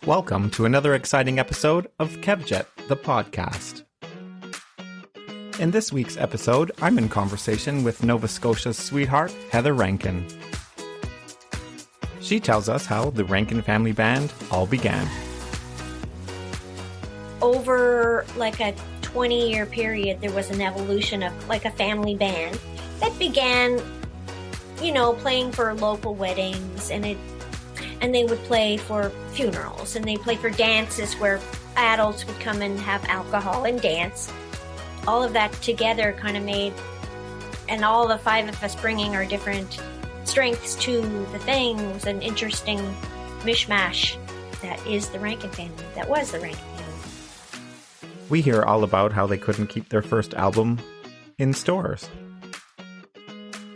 Welcome to another exciting episode of Kevjet, the podcast. In this week's episode, I'm in conversation with Nova Scotia's sweetheart, Heather Rankin. She tells us how the Rankin Family Band all began. Over like a 20-year period, there was an evolution of like a family band that began, playing for local weddings, and they would play for funerals, and they play for dances where adults would come and have alcohol and dance. All of that together kind of made, and all the five of us bringing our different strengths to the things, an interesting mishmash that is the Rankin family, that was the Rankin family. We hear all about how they couldn't keep their first album in stores.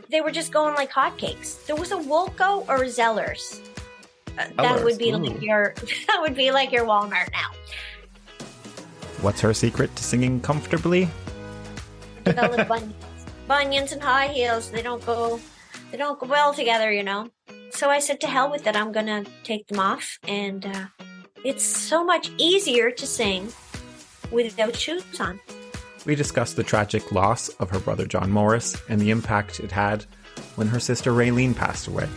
They were just going like hotcakes. There was a Woolco or a Zellers. That would be like your Walmart now. What's her secret to singing comfortably? Develop bunions and high heels. They don't go well together, So I said, to hell with it. I'm gonna take them off, and it's so much easier to sing without shoes on. We discussed the tragic loss of her brother John Morris and the impact it had when her sister Raylene passed away.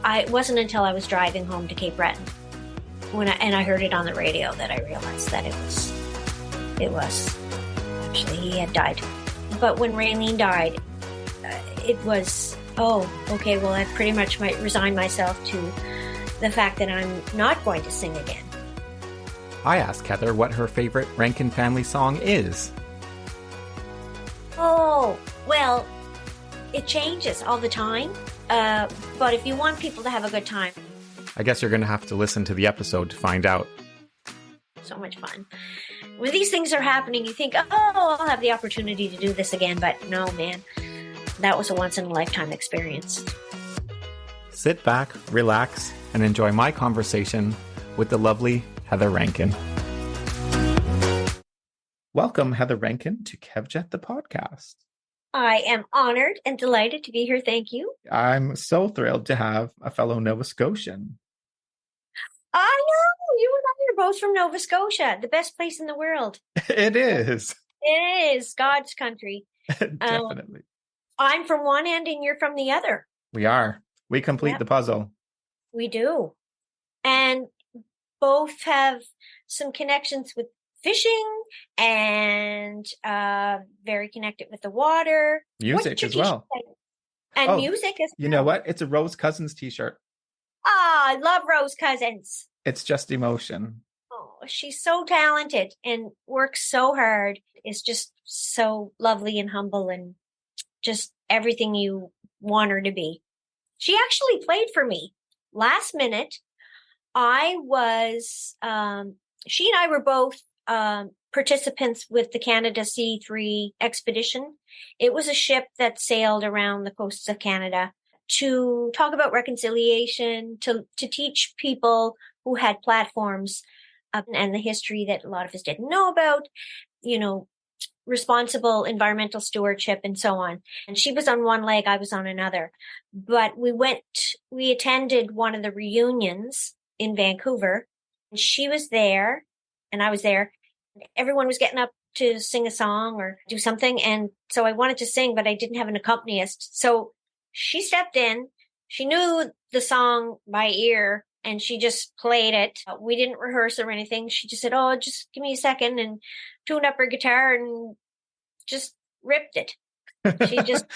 It wasn't until I was driving home to Cape Breton and I heard it on the radio that I realized that it was actually, he had died. But when Raylene died, it was, okay, well, I pretty much might resign myself to the fact that I'm not going to sing again. I asked Heather what her favorite Rankin Family song is. Oh, well, it changes all the time. But if you want people to have a good time, I guess you're going to have to listen to the episode to find out. So much fun. When these things are happening, you think, I'll have the opportunity to do this again. But no, man, that was a once-in-a-lifetime experience. Sit back, relax, and enjoy my conversation with the lovely Heather Rankin. Welcome, Heather Rankin, to Kevjet, the podcast. I am honored and delighted to be here. Thank you. I'm so thrilled to have a fellow Nova Scotian. I know. You and I are both from Nova Scotia, the best place in the world. It is. It is God's country. Definitely. I'm from one end and you're from the other. We are. We complete the puzzle. We do. And both have some connections with fishing and very connected with the water. Music as well. And music as well. You know what? It's a Rose Cousins t-shirt. I love Rose Cousins. It's just emotion. Oh, she's so talented and works so hard. Is just so lovely and humble and just everything you want her to be. She actually played for me last minute. I was, she and I were both participants with the Canada C3 expedition. It was a ship that sailed around the coasts of Canada to talk about reconciliation, to teach people who had platforms and the history that a lot of us didn't know about, responsible environmental stewardship and so on. And she was on one leg, I was on another. But we attended one of the reunions in Vancouver. And she was there and I was there. Everyone was getting up to sing a song or do something. And so I wanted to sing, but I didn't have an accompanist. So she stepped in. She knew the song by ear and she just played it. We didn't rehearse or anything. She just said, just give me a second, and tuned up her guitar and just ripped it. She just,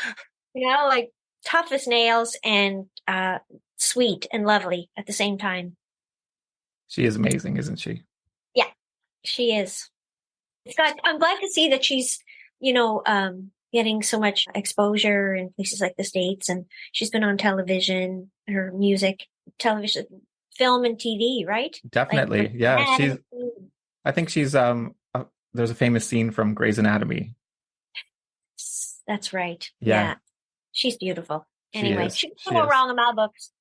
like tough as nails and sweet and lovely at the same time. She is amazing, isn't she? Yeah, she is. I'm glad to see that she's, getting so much exposure in places like the States, and she's been on television, her music, television, film and TV, right? Definitely. Like, yeah. I think she's, there's a famous scene from Grey's Anatomy. That's right. Yeah. She's beautiful. Anyway, she can go wrong in my books.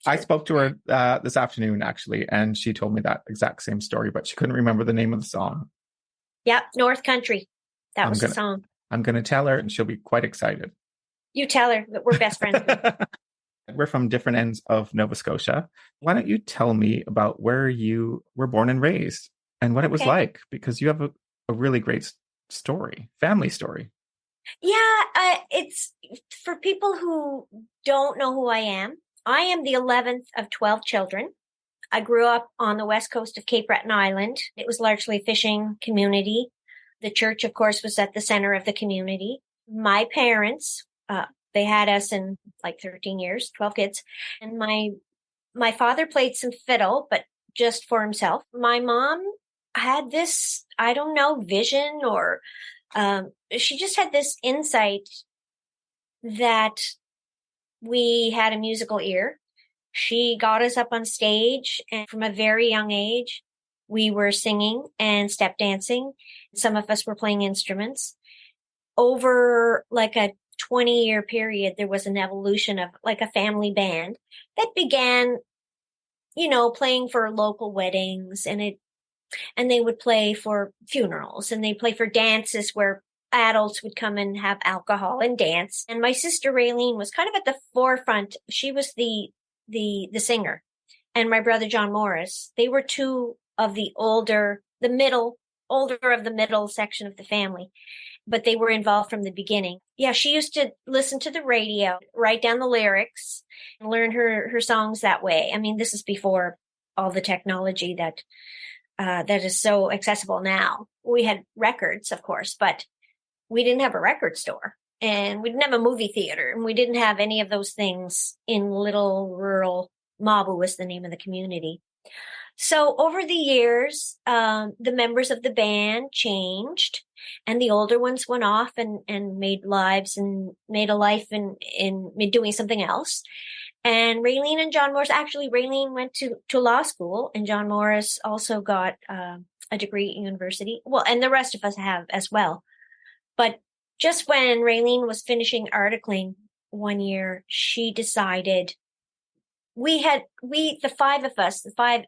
I spoke to her this afternoon, actually, and she told me that exact same story, but she couldn't remember the name of the song. Yep, North Country. That was the song. I'm going to tell her, and she'll be quite excited. You tell her that we're best friends. We're from different ends of Nova Scotia. Why don't you tell me about where you were born and raised and what it was Okay. like? Because you have a really great story, family story. Yeah, it's for people who don't know who I am. I am the 11th of 12 children. I grew up on the west coast of Cape Breton Island. It was largely a fishing community. The church, of course, was at the center of the community. My parents, they had us in like 13 years, 12 kids. And my father played some fiddle, but just for himself. My mom had this, I don't know, vision or she just had this insight that we had a musical ear. She got us up on stage, and from a very young age, we were singing and step dancing. Some of us were playing instruments. Over like a 20-year period, there was an evolution of like a family band that began, playing for local weddings, and they would play for funerals, and they play for dances where adults would come and have alcohol and dance. And my sister Raylene was kind of at the forefront. She was the singer, and my brother John Morris. They were two of the older of the middle section of the family, but they were involved from the beginning. Yeah, she used to listen to the radio, write down the lyrics, and learn her songs that way. I mean, this is before all the technology that is so accessible now. We had records, of course, but we didn't have a record store, and we didn't have a movie theater, and we didn't have any of those things in little rural Mabu was the name of the community. So over the years, the members of the band changed, and the older ones went off and made lives and made a life in doing something else. And Raylene and John Morris, actually, Raylene went to law school, and John Morris also got a degree at university. Well, and the rest of us have as well. But just when Raylene was finishing articling one year, she decided the five of us, the five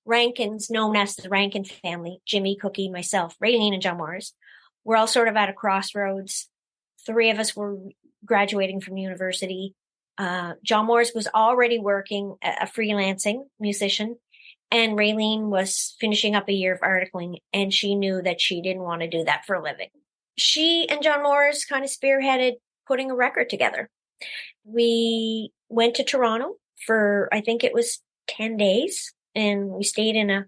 Rankins, known as the Rankin family, Jimmy, Cookie, myself, Raylene, and John Morris, we're all sort of at a crossroads. Three of us were graduating from university. John Morris was already working a freelancing musician, and Raylene was finishing up a year of articling, and she knew that she didn't want to do that for a living. She and John Morris kind of spearheaded putting a record together. We went to Toronto for, I think it was 10 days, and we stayed in I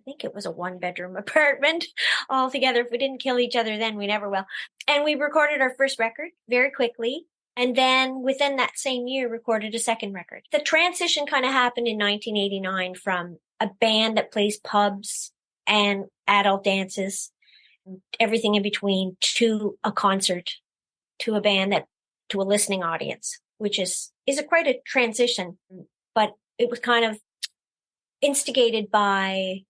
think it was a 1-bedroom apartment all together. If we didn't kill each other then, we never will. And we recorded our first record very quickly. And then within that same year, recorded a second record. The transition kind of happened in 1989 from a band that plays pubs and adult dances, everything in between, to a concert, to a band to a listening audience, which is quite a transition. But it was kind of instigated by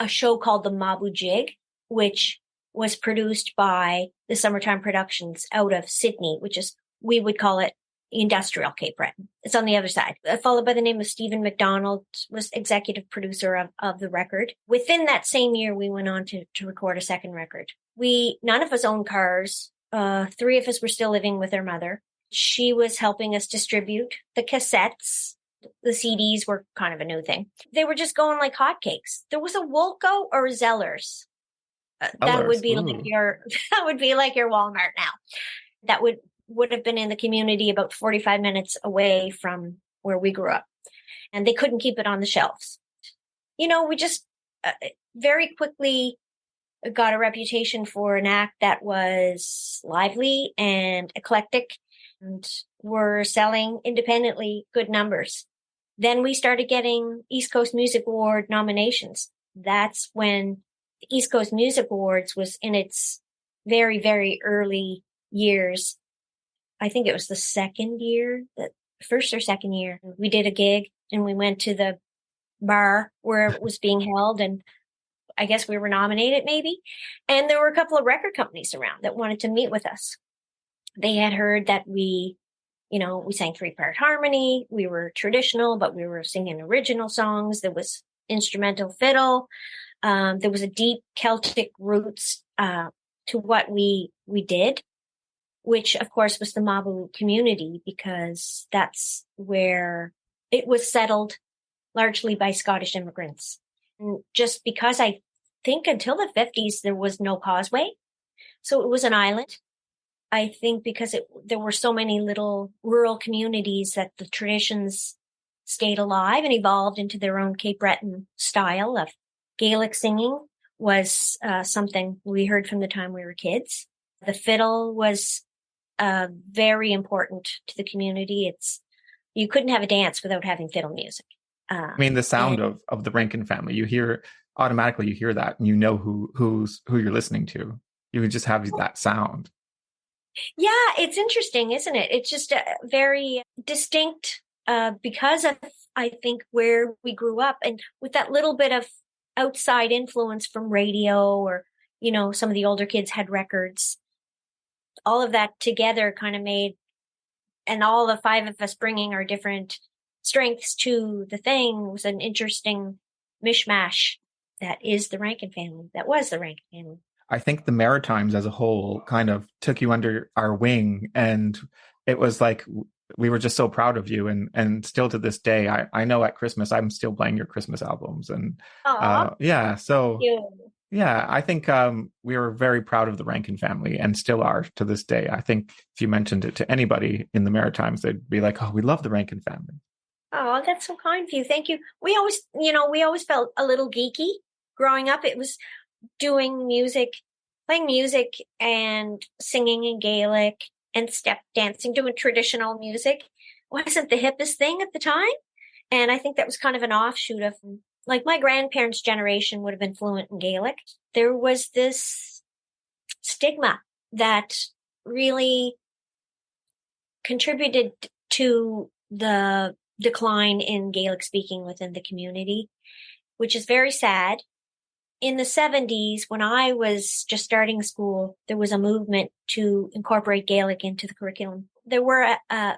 a show called the Mabu Jig, which was produced by the Summertime Productions out of Sydney, which is, we would call it industrial Cape Breton. It's on the other side. Followed by the name of Stephen McDonald, was executive producer of the record. Within that same year, we went on to record a second record. None of us owned cars. Three of us were still living with our mother. She was helping us distribute the cassettes. The CDs were kind of a new thing. They were just going like hotcakes. There was a Woolco or a Zellers. That would be like your Walmart now. That would have been in the community about 45 minutes away from where we grew up. And they couldn't keep it on the shelves. We just very quickly got a reputation for an act that was lively and eclectic, and were selling independently good numbers. Then we started getting East Coast Music Award nominations. That's when the East Coast Music Awards was in its very, very early years. I think it was the first or second year. We did a gig, and we went to the bar where it was being held, and I guess we were nominated maybe. And there were a couple of record companies around that wanted to meet with us. They had heard that we sang 3-part harmony. We were traditional, but we were singing original songs. There was instrumental fiddle. There was a deep Celtic roots to what we did. which of course was the Mabu community, because that's where it was settled largely by Scottish immigrants. And just because I think until the 50s, there was no causeway. So it was an island. I think because there were so many little rural communities that the traditions stayed alive and evolved into their own Cape Breton style of Gaelic singing was something we heard from the time we were kids. The fiddle was very important to the community. You couldn't have a dance without having fiddle music. I mean, the sound of the Rankin family, you hear that, and you know who you're listening to. You would just have that sound. Yeah, it's interesting, isn't it? It's just very distinct because of, I think, where we grew up, and with that little bit of outside influence from radio, or, some of the older kids had records. All of that together kind of made, and all the five of us bringing our different strengths to the thing, was an interesting mishmash that is the Rankin family. That was the Rankin family. I think the Maritimes as a whole kind of took you under our wing, and it was like we were just so proud of you, and still to this day, I know at Christmas I'm still playing your Christmas albums, and I think we were very proud of the Rankin family, and still are to this day. I think if you mentioned it to anybody in the Maritimes, they'd be like, "Oh, we love the Rankin family." Oh, that's so kind of you. Thank you. We always felt a little geeky growing up. It was doing music, playing music and singing in Gaelic and step dancing, doing traditional music. Wasn't the hippest thing at the time. And I think that was kind of an offshoot of, like, my grandparents' generation would have been fluent in Gaelic. There was this stigma that really contributed to the decline in Gaelic speaking within the community, which is very sad. In the 70s, when I was just starting school, there was a movement to incorporate Gaelic into the curriculum. There were a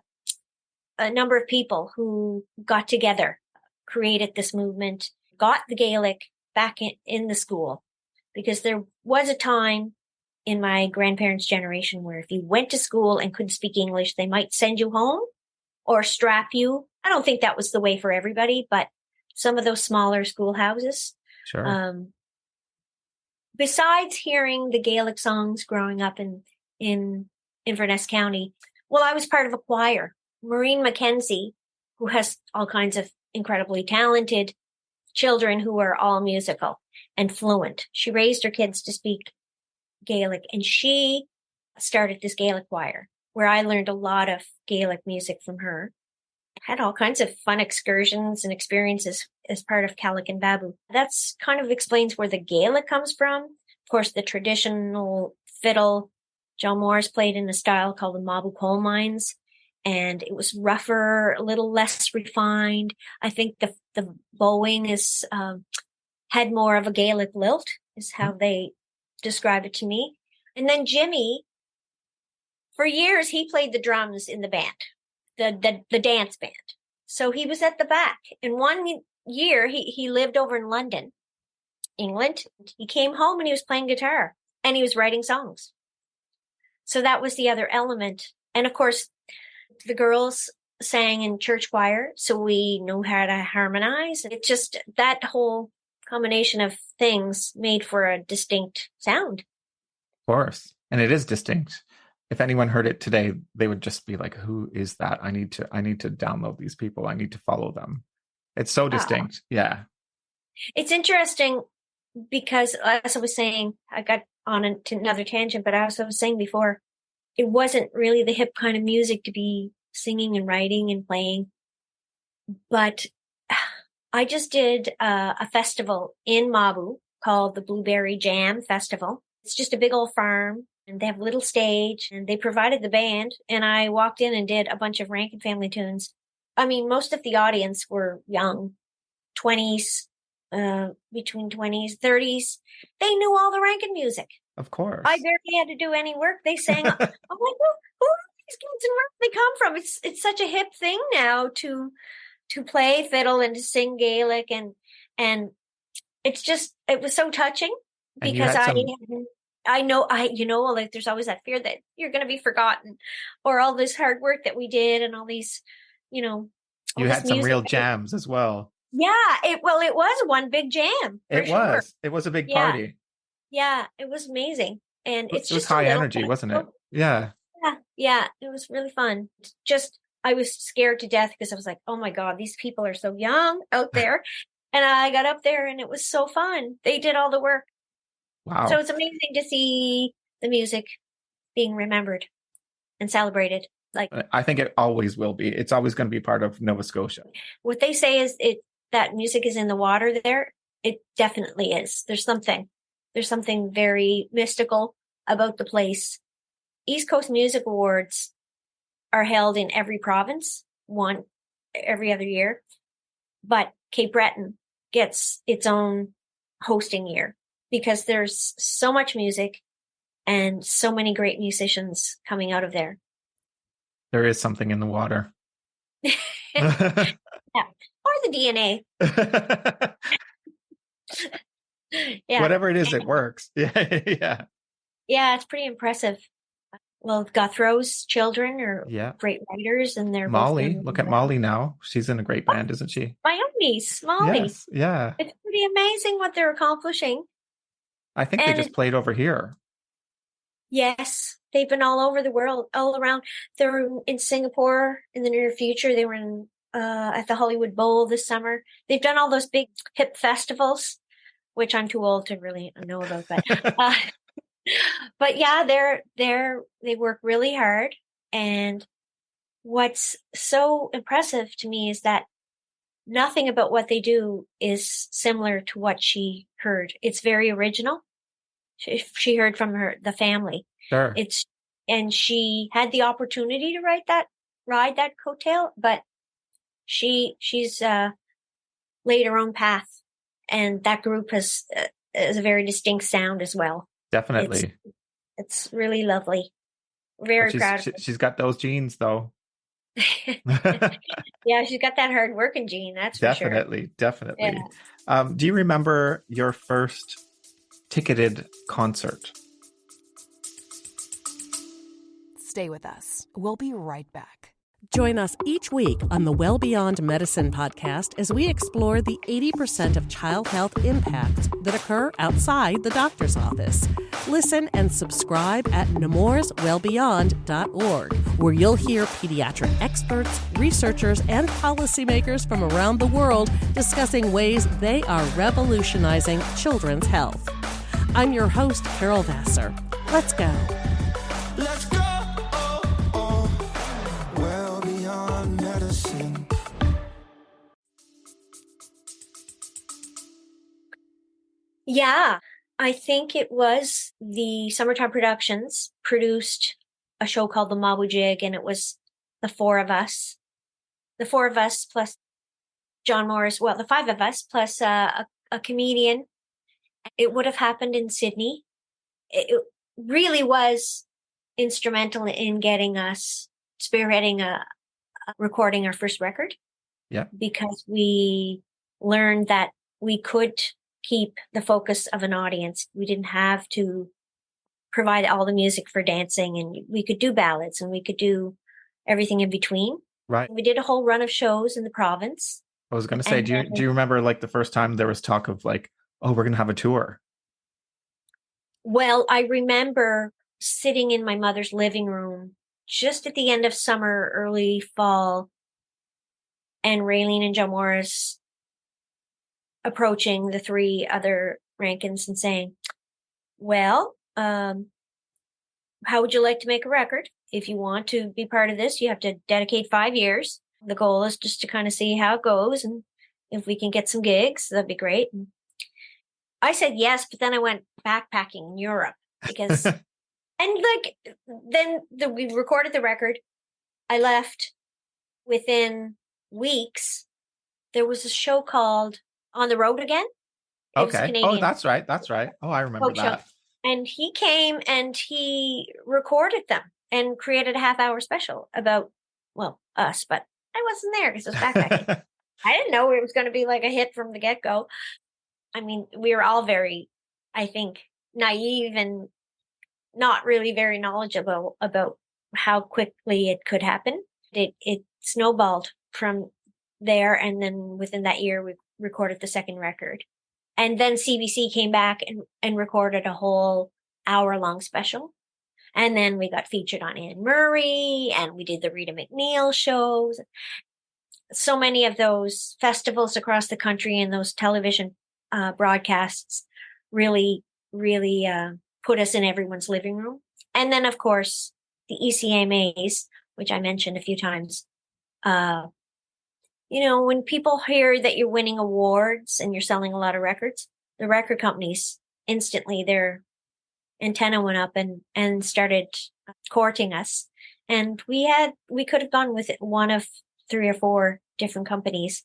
number of people who got together, created this movement, got the Gaelic back in the school, because there was a time in my grandparents' generation where if you went to school and couldn't speak English, they might send you home or strap you. I don't think that was the way for everybody, but some of those smaller schoolhouses. Sure. Besides hearing the Gaelic songs growing up in Inverness County, well, I was part of a choir. Maureen Mackenzie, who has all kinds of incredibly talented children who are all musical and fluent. She raised her kids to speak Gaelic, and she started this Gaelic choir where I learned a lot of Gaelic music from her. Had all kinds of fun excursions and experiences as part of Calic and Babu. That's kind of explains where the Gaelic comes from. Of course, the traditional fiddle, John Morris played in a style called the Mabu coal mines, and it was rougher, a little less refined. I think the bowing is had more of a Gaelic lilt, is how they describe it to me. And then Jimmy, for years, he played the drums in the band. The dance band. So he was at the back. And one year he lived over in London, England. He came home and he was playing guitar and he was writing songs. So that was the other element. And of course, the girls sang in church choir, so we knew how to harmonize. It's just that whole combination of things made for a distinct sound. Of course. And it is distinct. If anyone heard it today, they would just be like, "Who is that? I need to download these people. I need to follow them." It's so distinct. Yeah. It's interesting because, as I was saying, I got on to another tangent, but as I was saying before, it wasn't really the hip kind of music to be singing and writing and playing. But I just did a festival in Mabu called the Blueberry Jam Festival. It's just a big old farm. And they have a little stage, and they provided the band, and I walked in and did a bunch of Rankin family tunes. I mean, most of the audience were young, 20s, between 20s, 30s. They knew all the Rankin music. Of course. I barely had to do any work. They sang. I'm like, who are these kids and where do they come from? It's such a hip thing now to play fiddle and to sing Gaelic, and it's just, it was so touching because I know, like there's always that fear that you're going to be forgotten, or all this hard work that we did and all these, you know, all You this had some music. real jams as well. Yeah, it was one big jam for It sure. was. It was a big Yeah. party. Yeah, it was amazing. And it's It was just a high little energy, but wasn't it? so Yeah. yeah, yeah, it was really fun. Just I was scared to death because I was like, "Oh my God, these people are so young out there." And I got up there and it was so fun. They did all the work. So Wow. it's amazing to see the music being remembered and celebrated. Like I think it always will be. It's always going to be part of Nova Scotia. what they say is it that music is in the water there. It definitely is. There's something very mystical about the place. East Coast Music Awards are held in every province, one every other year, but Cape Breton gets its own hosting year because there's so much music and so many great musicians coming out of there. There is something in the water. Yeah. Or the DNA. Yeah. Whatever it is, it works. Yeah. Yeah. Yeah, it's pretty impressive. Well, Guthrow's children are Yeah. great writers and they're both Molly, doing look really at well. Molly now. She's in a great band, isn't she? My own niece, Molly. Yes. Yeah. It's pretty amazing what they're accomplishing. I think they And just played over here. yes, they've been all over the world, all around. They were in Singapore in the near future. They were in at the Hollywood Bowl this summer. They've done all those big hip festivals, which I'm too old to really know about, uh, but yeah, they work really hard. And what's so impressive to me is that nothing about what they do is similar to what she heard. It's very original. She heard from the family. Sure. It's, and she had the opportunity to ride that coattail, but she's laid her own path, and that group has a very distinct sound as well. It's Definitely. it's really lovely. But Very proud of she's got those genes though. her. Yeah, she's got that hard working gene, that's for sure. Definitely. Yeah. Definitely. Do you remember your first ticketed concert? Stay with us. We'll be right back. Join us each week on the Well Beyond Medicine podcast as we explore the 80% of child health impacts that occur outside the doctor's office. Listen and subscribe at nemourswellbeyond.org, where you'll hear pediatric experts, researchers, and policymakers from around the world discussing ways they are revolutionizing children's health. I'm your host, Carol Vassar. Let's go. Let's go. Well beyond medicine. Yeah, I think it was the Summertime Productions produced a show called The Mabu Jig, and it was the four of us plus John Morris. Well, the five of us plus a comedian. It would have happened in Sydney. It really was instrumental in getting us spearheading recording our first record. Yeah. Because we learned that we could keep the focus of an audience. We didn't have to provide all the music for dancing, and we could do ballads and we could do everything in between. Right. We did a whole run of shows in the province. I was going to say, do you remember like the first time there was talk of like, oh, we're going to have a tour? Well, I remember sitting in my mother's living room just at the end of summer, early fall, and Raylene and John Morris approaching the three other Rankins and saying, well, how would you like to make a record? If you want to be part of this, you have to dedicate 5 years. The goal is just to kind of see how it goes. And if we can get some gigs, that'd be great. And I said yes, but then I went backpacking in Europe because, and like, then we recorded the record. I left within weeks. There was a show called On the Road Again. It was Okay. Canadian. Oh, that's right. That's right. Oh, I remember that. And he came and he recorded them and created a half-hour special about, well, us, but I wasn't there because it was backpacking. I didn't know it was going to be like a hit from the get-go. I mean, we were all very, I think, naive and not really very knowledgeable about how quickly it could happen. It snowballed from there, and then within that year, we recorded the second record. And then CBC came back and recorded a whole hour-long special. And then we got featured on Anne Murray, and we did the Rita McNeil shows. So many of those festivals across the country and those television broadcasts really, really put us in everyone's living room. And then, of course, the ECMAs, which I mentioned a few times. When people hear that you're winning awards and you're selling a lot of records, the record companies instantly, their antenna went up and started courting us. And we could have gone with one of 3 or 4 different companies,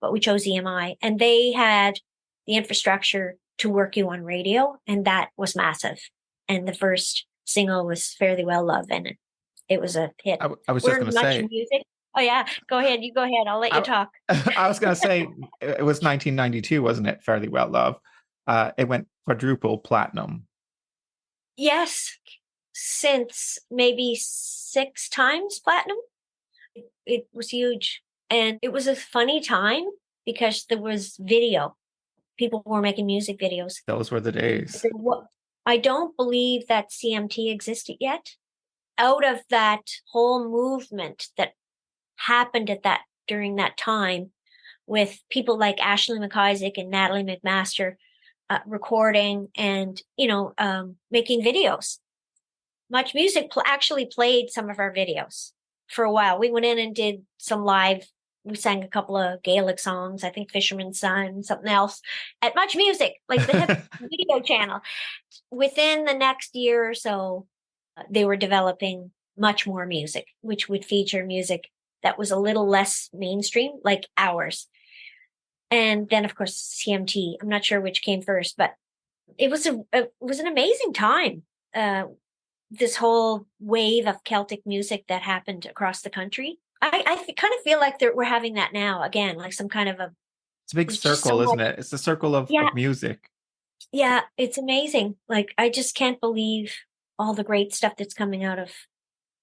but we chose EMI, and they had the infrastructure to work you on radio, and that was massive. And the first single was Fairly Well Love, and it was a hit. I was just going to say, music. Oh yeah, go ahead. You go ahead. I'll let you talk. I was going to say it was 1992, wasn't it? Fairly Well Love. It went quadruple platinum. Yes, since maybe 6 times platinum. It was huge, and it was a funny time because there was video. People were making music videos. Those were the days. I don't believe that CMT existed yet. Out of that whole movement that happened during that time, with people like Ashley McIsaac and Natalie McMaster recording and making videos. Much Music actually played some of our videos for a while. We went in and did some live. We sang a couple of Gaelic songs, I think Fisherman's Son, something else, at Much Music, like the hip video channel. Within the next year or so, they were developing much more music, which would feature music that was a little less mainstream, like ours. And then, of course, CMT. I'm not sure which came first, but it was an amazing time. This whole wave of Celtic music that happened across the country. I kind of feel like we're having that now again, like some kind of it's a big circle, isn't it? It's the circle of music. Yeah, it's amazing. Like, I just can't believe all the great stuff that's coming out of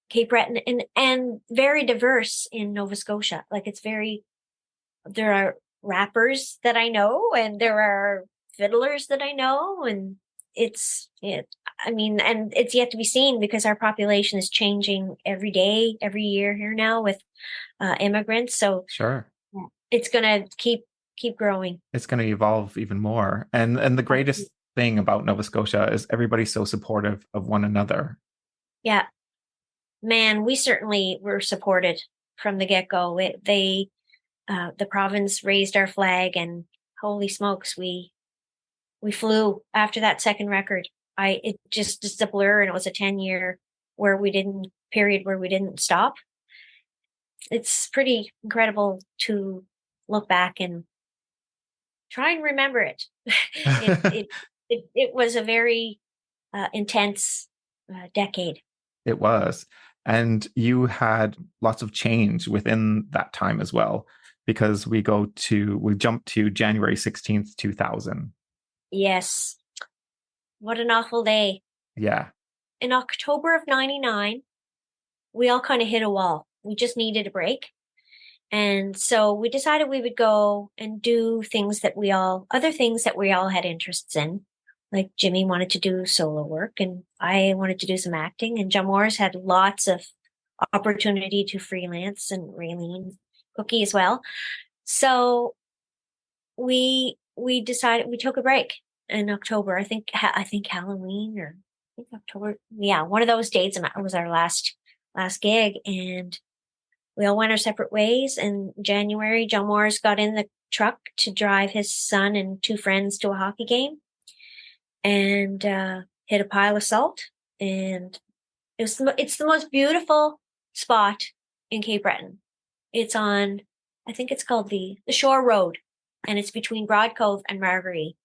Cape Breton, and very diverse in Nova Scotia. Like, there are rappers that I know, and there are fiddlers that I know, and it's yet to be seen because our population is changing every day, every year here now with immigrants. So sure, it's going to keep growing. It's going to evolve even more. And the greatest thing about Nova Scotia is everybody's so supportive of one another. Yeah, man, we certainly were supported from the get-go. The province raised our flag, and holy smokes, we flew after that second record. It's a blur, and it was a 10-year period where we didn't stop. It's pretty incredible to look back and try and remember it. It was a very intense decade. It was. And you had lots of change within that time as well, because we jump to January 16th, 2000. Yes. What an awful day. Yeah. In October of 99, we all kind of hit a wall. We just needed a break. And so we decided we would go and do other things that we all had interests in. Like Jimmy wanted to do solo work, and I wanted to do some acting, and John Morris had lots of opportunity to freelance, and Raylene Cookie as well. So we decided, we took a break in October. I think Halloween, or I think October. Yeah, one of those dates, and it was our last gig, and we all went our separate ways. In January, John Morris got in the truck to drive his son and 2 friends to a hockey game, and hit a pile of salt. And it's the most beautiful spot in Cape Breton. It's on, I think it's called the Shore Road, and it's between Broad Cove and Margaree.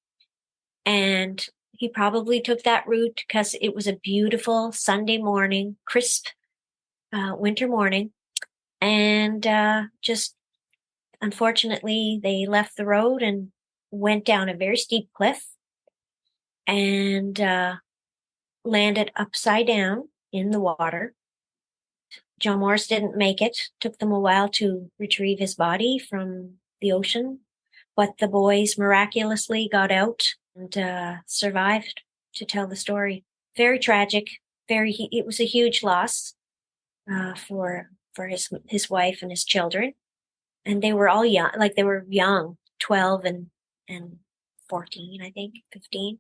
And he probably took that route because it was a beautiful Sunday morning, crisp winter morning. And just unfortunately, they left the road and went down a very steep cliff. And landed upside down in the water. John Morris didn't make it. Took them a while to retrieve his body from the ocean, but the boys miraculously got out and survived to tell the story. Very tragic. It was a huge loss for his wife and his children, and they were all young. Like they were young, 12 and 14, I think, 15,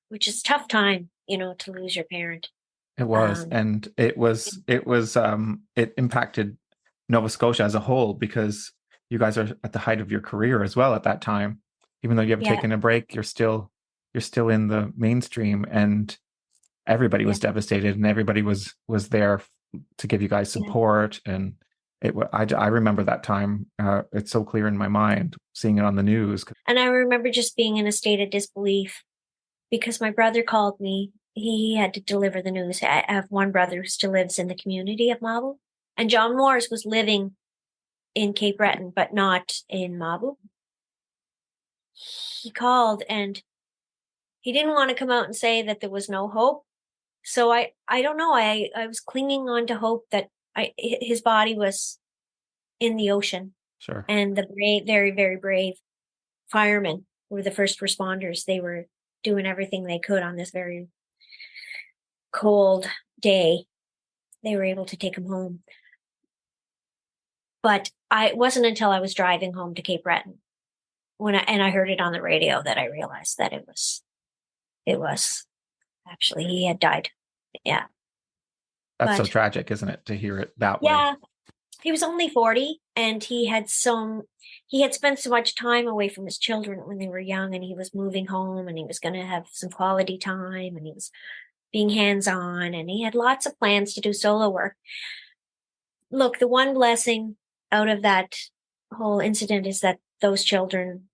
which is a tough time, to lose your parent. It was, and it impacted Nova Scotia as a whole because you guys are at the height of your career as well at that time. Even though you have taken a break, you're still in the mainstream, and everybody was devastated, and everybody was there to give you guys support. And I remember that time. It's so clear in my mind, seeing it on the news. And I remember just being in a state of disbelief because my brother called me. He had to deliver the news. I have one brother who still lives in the community of Mabu, and John Morris was living in Cape Breton, but not in Mabu. He called and he didn't want to come out and say that there was no hope. So I don't know. I was clinging on to hope that his body was in the ocean. Sure. And the brave, very, very brave firemen were the first responders. They were doing everything they could on this very cold day. They were able to take him home. But it wasn't until I was driving home to Cape Breton and I heard it on the radio that I realized that it was actually, he had died. Yeah. That's so tragic, isn't it, to hear it that way? Yeah. He was only 40 and he had spent so much time away from his children when they were young, and he was moving home and he was going to have some quality time, and he was being hands-on, and he had lots of plans to do solo work. Look, the one blessing out of that whole incident is that those children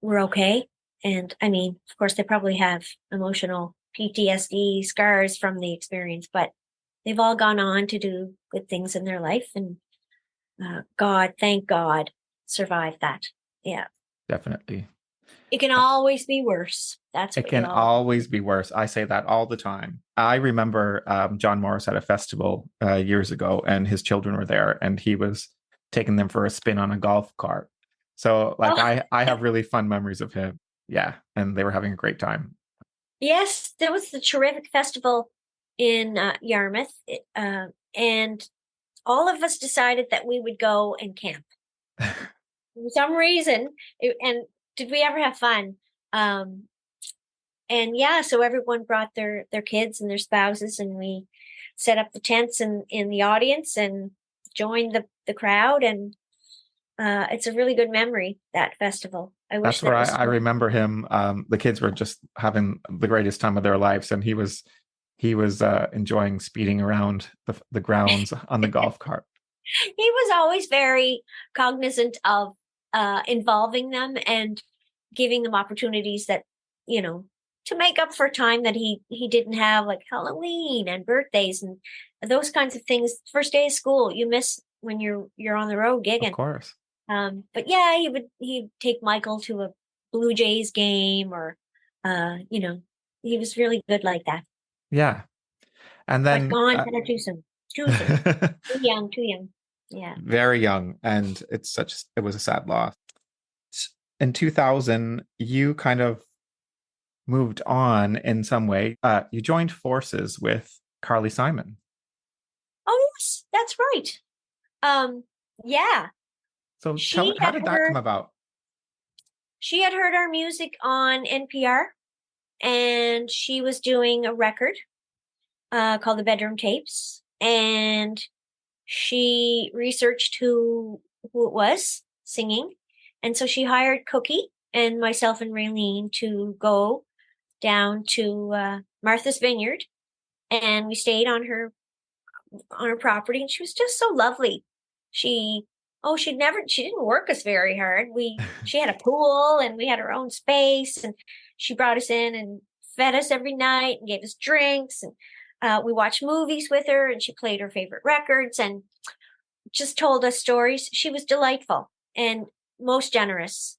were okay. And I mean, of course, they probably have emotional PTSD scars from the experience, but they've all gone on to do good things in their life. And thank God, survived that. Yeah. Definitely. It can always be worse. It can always be worse. I say that all the time. I remember John Morris at a festival years ago, and his children were there, and he was taking them for a spin on a golf cart. So I have really fun memories of him. Yeah. And they were having a great time. Yes, there was the terrific festival in Yarmouth. And all of us decided that we would go and camp. For some reason. And did we ever have fun? And yeah, so everyone brought their kids and their spouses, and we set up the tents in the audience and joined the crowd. And it's a really good memory, that festival. That's where I remember him. The kids were just having the greatest time of their lives, and he was enjoying speeding around the grounds on the golf cart. He was always very cognizant of involving them and giving them opportunities that, to make up for time that he didn't have, like Halloween and birthdays and those kinds of things. First day of school, you miss when you're on the road gigging. Of course. But yeah, he'd take Michael to a Blue Jays game, or he was really good like that. Yeah. And then too soon. Too young. Yeah. Very young. And it was a sad loss. In 2000, you kind of moved on in some way. You joined forces with Carly Simon. Oh, yes, that's right. Yeah. So how did that come about? She had heard our music on NPR, and she was doing a record called The Bedroom Tapes, and she researched who it was singing. And so she hired Cookie and myself and Raylene to go down to Martha's Vineyard, and we stayed on her property, and she was just so lovely. She didn't work us very hard. She had a pool, and we had our own space, and she brought us in and fed us every night and gave us drinks, and we watched movies with her, and she played her favorite records and just told us stories. She was delightful and most generous.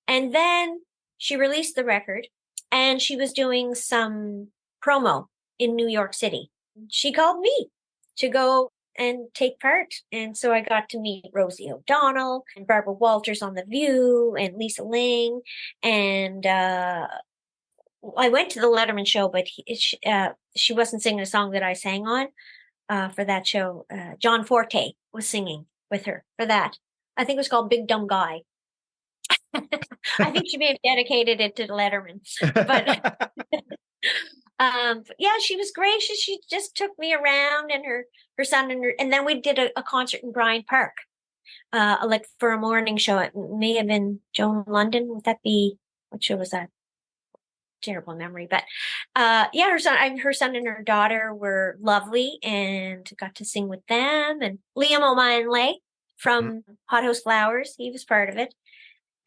And then she released the record, and she was doing some promo in New York City. She called me to go and take part. And so I got to meet Rosie O'Donnell and Barbara Walters on The View and Lisa Ling. And I went to the Letterman show, but she wasn't singing a song that I sang on for that show. John Forte was singing with her for that. I think it was called Big Dumb Guy. I think she may have dedicated it to Letterman. But yeah, she was gracious. She just took me around, and her son and then we did a concert in Bryant Park, like for a morning show. It may have been Joan London. Would that be, what show was that? Terrible memory, but yeah, her son and her daughter were lovely, and got to sing with them. And Liam O'Malley from Hot House Flowers, he was part of it.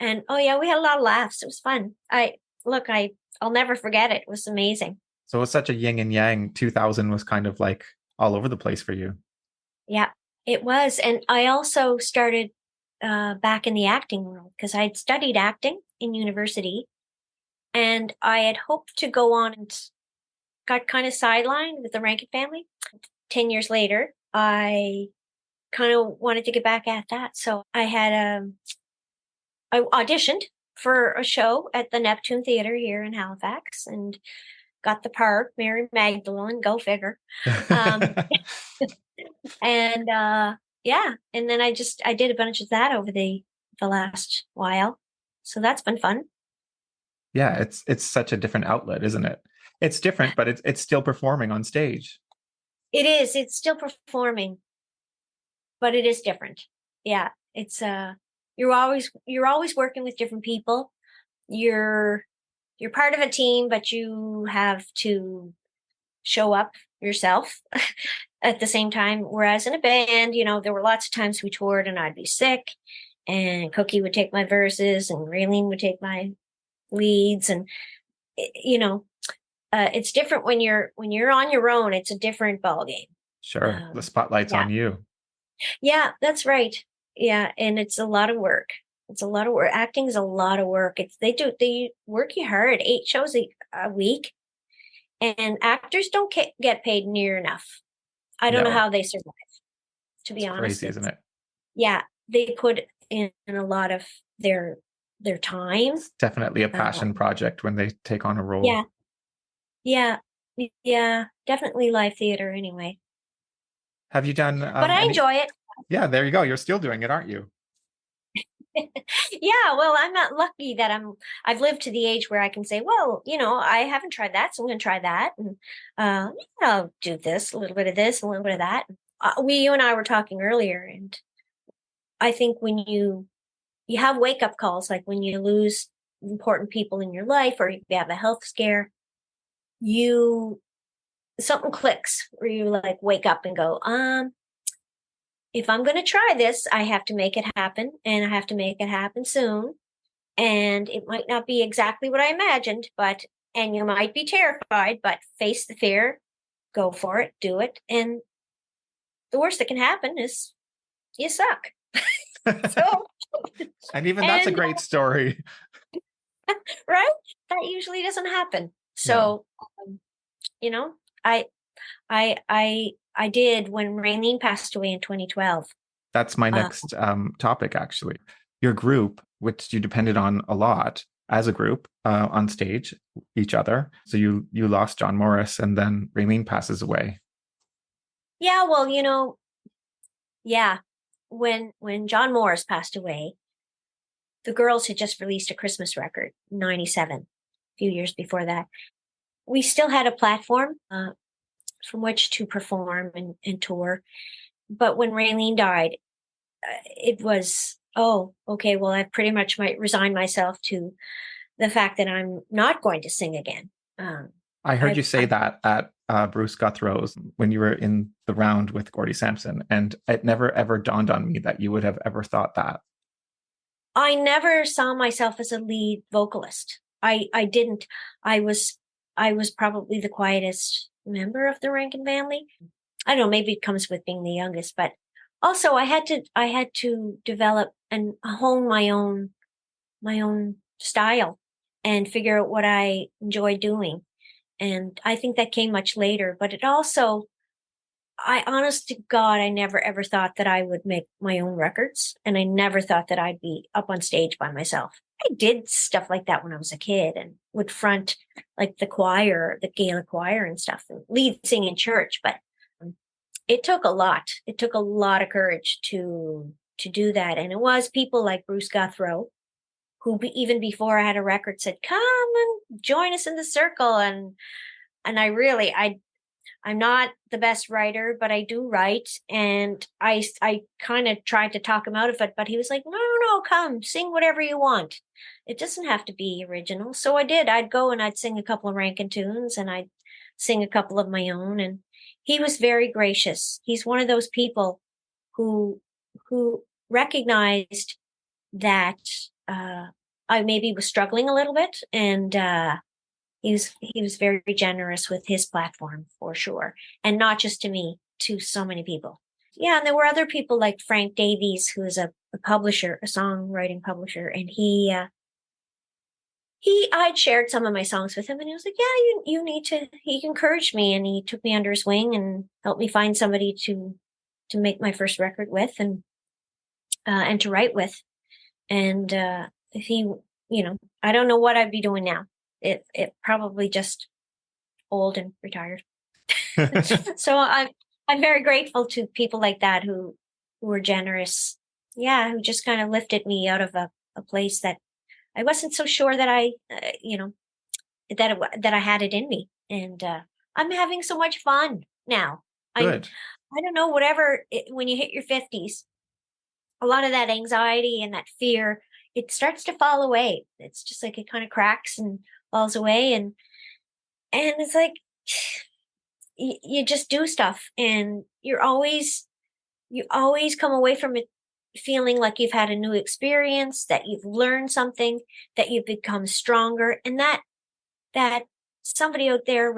And oh yeah, we had a lot of laughs. It was fun. I'll never forget it. It was amazing. So it was such a yin and yang. 2000 was kind of like all over the place for you. Yeah, it was. And I also started back in the acting world because I had studied acting in university. And I had hoped to go on and got kind of sidelined with the Rankin Family. 10 years later, I kind of wanted to get back at that. So I had I auditioned for a show at the Neptune Theatre here in Halifax and got the part, Mary Magdalene, go figure. And yeah, and then I did a bunch of that over the last while. So that's been fun. Yeah, it's such a different outlet, isn't it? It's different, but it's still performing on stage. It is. It's still performing, but it is different. Yeah, it's you're always working with different people. You're part of a team, but you have to show up yourself at the same time. Whereas in a band, there were lots of times we toured and I'd be sick, and Cookie would take my verses and Raylene would take my leads, and it's different when you're on your own. It's a different ballgame. Sure, the spotlight's on you. Yeah, that's right. Yeah, and it's a lot of work. It's a lot of work. Acting is a lot of work. They work you hard. 8 shows a week, and actors don't get paid near enough. I don't know how they survive. To be honest, crazy, isn't it? Yeah, they put in a lot of their time. It's definitely a passion project when they take on a role. Yeah, definitely live theater anyway. Have you done? But I enjoy it. Yeah, there you go. You're still doing it, aren't you? Yeah, well, I'm not lucky that I've lived to the age where I can say, well, I haven't tried that, so I'm going to try that, and I'll do this, a little bit of this, a little bit of that. You and I were talking earlier, and I think when you have wake up calls, like when you lose important people in your life, or you have a health scare, something clicks where you like wake up and go, if I'm going to try this, I have to make it happen, and I have to make it happen soon. And it might not be exactly what I imagined, and you might be terrified, but face the fear, go for it, do it. And the worst that can happen is you suck. So, and even that's a great story. Right? That usually doesn't happen. So, no. I did when Raylene passed away in 2012. That's my next topic, actually. Your group, which you depended on a lot as a group on stage, each other. So you lost John Morris, and then Raylene passes away. Yeah, well, when John Morris passed away, the girls had just released a Christmas record, 97, a few years before that. We still had a platform from which to perform and tour. But when Raylene died, it was, okay, well, I pretty much might resign myself to the fact that I'm not going to sing again. I heard you say that at Bruce Guthrow's when you were in the round with Gordie Sampson, and it never ever dawned on me that you would have ever thought that. I never saw myself as a lead vocalist. I didn't. I was probably the quietest member of the Rankin family. I don't know, maybe it comes with being the youngest, but also I had to develop and hone my own style and figure out what I enjoy doing. And I think that came much later, but it also, I honest to God, I never ever thought that I would make my own records. And I never thought that I'd be up on stage by myself. I did stuff like that when I was a kid and would front like the choir, the Gaelic choir and stuff, and lead sing in church. But it took a lot. It took a lot of courage to do that. And it was people like Bruce Guthrow, who even before I had a record said, come and join us in the circle. And I'm not the best writer, but I do write. And I kind of tried to talk him out of it, but he was like, no, come sing whatever you want. It doesn't have to be original. So I did. I'd go and I'd sing a couple of Rankin tunes and I'd sing a couple of my own. And he was very gracious. He's one of those people who recognized that, I maybe was struggling a little bit, and he was very generous with his platform for sure, and not just to me, to so many people. Yeah, and there were other people like Frank Davies, who is a publisher, a songwriting publisher, and I'd shared some of my songs with him, and he was like, "Yeah, you need to." He encouraged me, and he took me under his wing and helped me find somebody to make my first record with, and to write with, and if he, I don't know what I'd be doing now. It probably just old and retired. So I'm very grateful to people like that who were generous. Yeah, who just kind of lifted me out of a place that I wasn't so sure that that I had it in me. And I'm having so much fun now. Good. I don't know, when you hit your 50s, a lot of that anxiety and that fear, it starts to fall away. It's just like it kind of cracks and falls away. And it's like, you just do stuff, and you always come away from it feeling like you've had a new experience, that you've learned something, that you've become stronger, and that somebody out there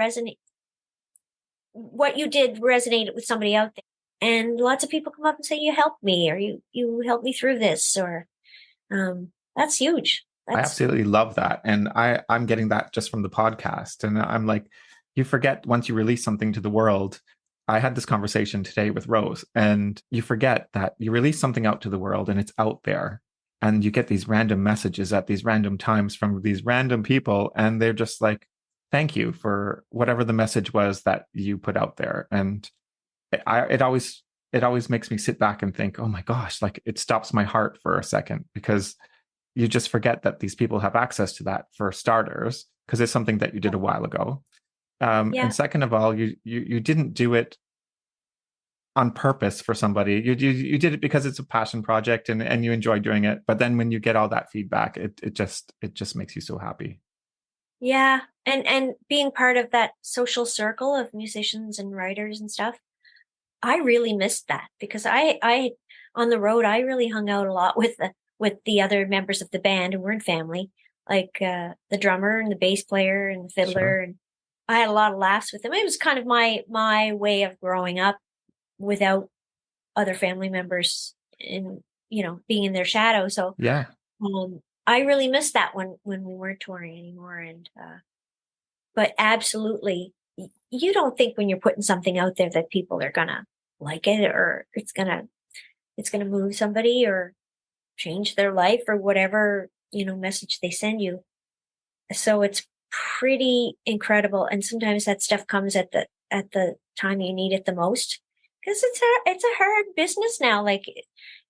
what you did resonated with somebody out there. And lots of people come up and say, you helped me, or you helped me through this, or that's huge. I absolutely love that. And I'm getting that just from the podcast. And I'm like, you forget once you release something to the world. I had this conversation today with Rose, and you forget that you release something out to the world and it's out there, and you get these random messages at these random times from these random people. And they're just like, thank you for whatever the message was that you put out there. And it always makes me sit back and think, oh my gosh, like it stops my heart for a second, because you just forget that these people have access to that, for starters, because it's something that you did a while ago. And second of all, you didn't do it on purpose for somebody. You did it because it's a passion project and you enjoy doing it. But then when you get all that feedback, it just makes you so happy. Yeah. And being part of that social circle of musicians and writers and stuff, I really missed that, because I on the road, I really hung out a lot with the other members of the band who weren't family, like the drummer and the bass player and the fiddler. Sure. And I had a lot of laughs with them. It was kind of my way of growing up without other family members being in their shadow. So yeah, I really missed that when we weren't touring anymore. And but absolutely, you don't think when you're putting something out there that people are gonna like it, or it's gonna move somebody or change their life, or whatever message they send you. So it's pretty incredible. And sometimes that stuff comes at the time you need it the most, because it's a hard business now. Like,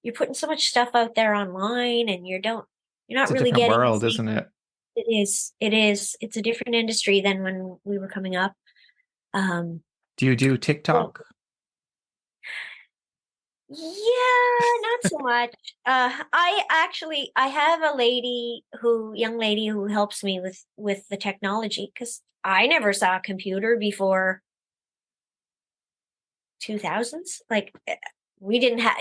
you're putting so much stuff out there online, and you're not really getting world, isn't it? It is. It's a different industry than when we were coming up. Do you do TikTok? Yeah, not so much. I have a young lady who helps me with the technology, because I never saw a computer before 2000s. Like, we didn't have,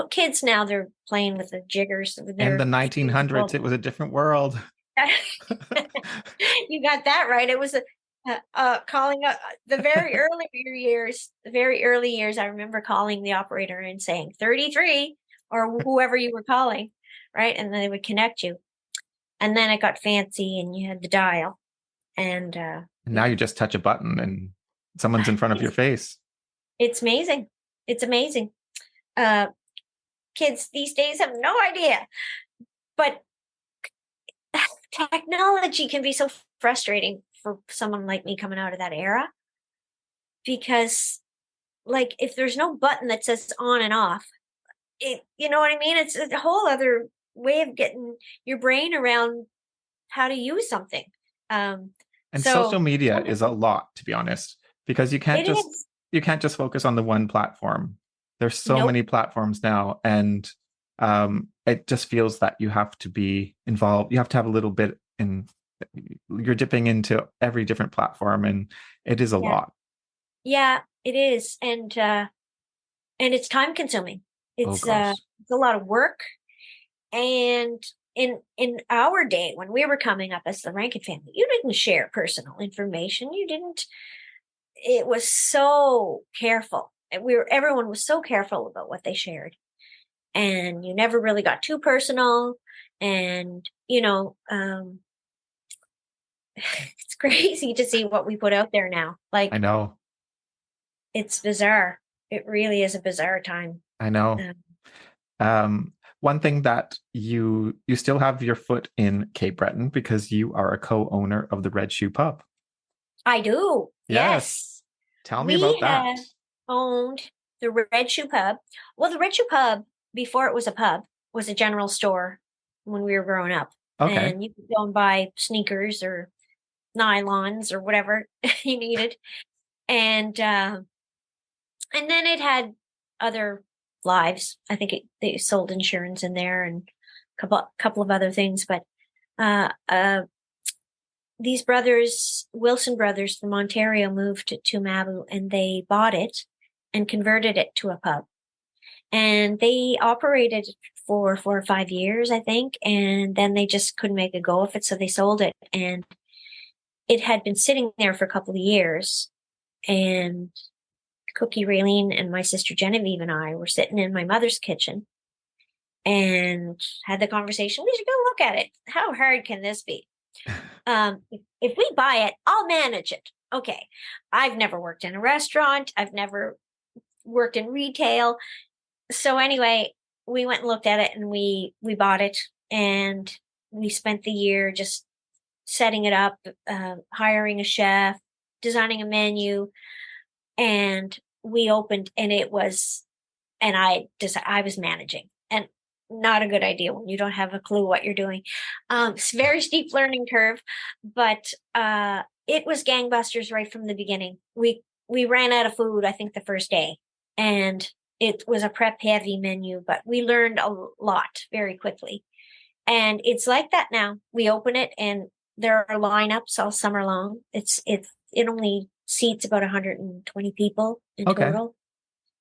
kids now, they're playing with the jiggers. In the 1900s, it was a different world. You got that right. It was calling the very early years. I remember calling the operator and saying 33, or whoever you were calling, right? And then they would connect you. And then it got fancy, and you had the dial. And And now you just touch a button and someone's in front of your face. it's amazing. It's amazing. Uh, Kids these days have no idea, but technology can be so frustrating for someone like me coming out of that era, because like if there's no button that says on and off, you know what I mean? It's a whole other way of getting your brain around how to use something. Um, And social so media is a lot, to be honest, because it is. you can't just focus on the one platform. There's so Nope. many platforms now, and it just feels that you have to be involved. You have to have a little bit in. You're dipping into every different platform, and it is a Yeah. lot. Yeah, it is. And it's time consuming. Oh It's gosh, it's a lot of work. And in our day when we were coming up as the Rankin family, you didn't share personal information. You didn't. It was so careful. And everyone was so careful about what they shared. And you never really got too personal. And it's crazy to see what we put out there now. I Like, know, it's bizarre. It really is a bizarre time. I know. Um, One thing that you still have your foot in Cape Breton because you are a co-owner of the Red Shoe Pub. I do. Yes. Yes. Tell me We about that. have owned the Red Shoe Pub. Well, the Red Shoe Pub, before it was a pub, was a general store when we were growing up. Okay. And you could go and buy sneakers or nylons or whatever you needed. And then it had other lives. I think they sold insurance in there and couple of other things. But uh, uh, these brothers, Wilson brothers from Ontario, moved to Mabu, and they bought it and converted it to a pub. And they operated for 4 or 5 years, I think. And then they just couldn't make a go of it. So they sold it. And it had been sitting there for a couple of years. And Cookie Raylene and my sister Genevieve and I were sitting in my mother's kitchen and had the conversation. We should go look at it. How hard can this be? If we buy it, I'll manage it. Okay. I've never worked in a restaurant. I've never worked in retail. So anyway, we went and looked at it, and we bought it, and we spent the year just setting it up, hiring a chef, designing a menu, and we opened, and I was managing, and not a good idea when you don't have a clue what you're doing. It's a very steep learning curve, but it was gangbusters right from the beginning. We ran out of food, I think, the first day, and it was a prep heavy menu, but we learned a lot very quickly. And it's like that now. We open it, and there are lineups all summer long. It only seats about 120 people in Okay. total.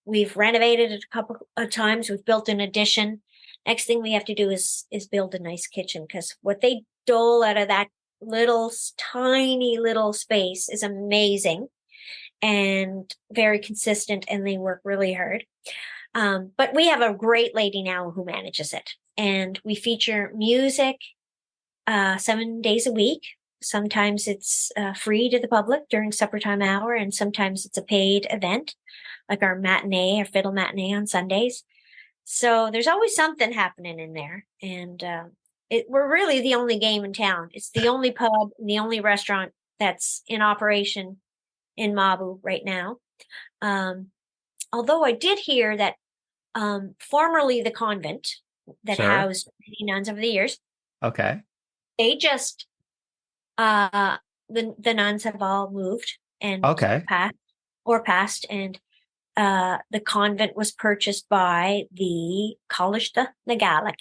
We've renovated it a couple of times. We've built an addition. Next thing we have to do is build a nice kitchen, because what they dole out of that tiny little space is amazing and very consistent, and they work really hard. But we have a great lady now who manages it, and we feature music 7 days a week. Sometimes it's free to the public during supper time hour, and sometimes it's a paid event, like our fiddle matinee on Sundays. So there's always something happening in there. And we're really the only game in town. It's the only pub and the only restaurant that's in operation in Mabu right now. Although I did hear that formerly the convent that Sure. housed many nuns over the years, Okay. they just the nuns have all moved and Okay. passed, and the convent was purchased by the College na Gaelic,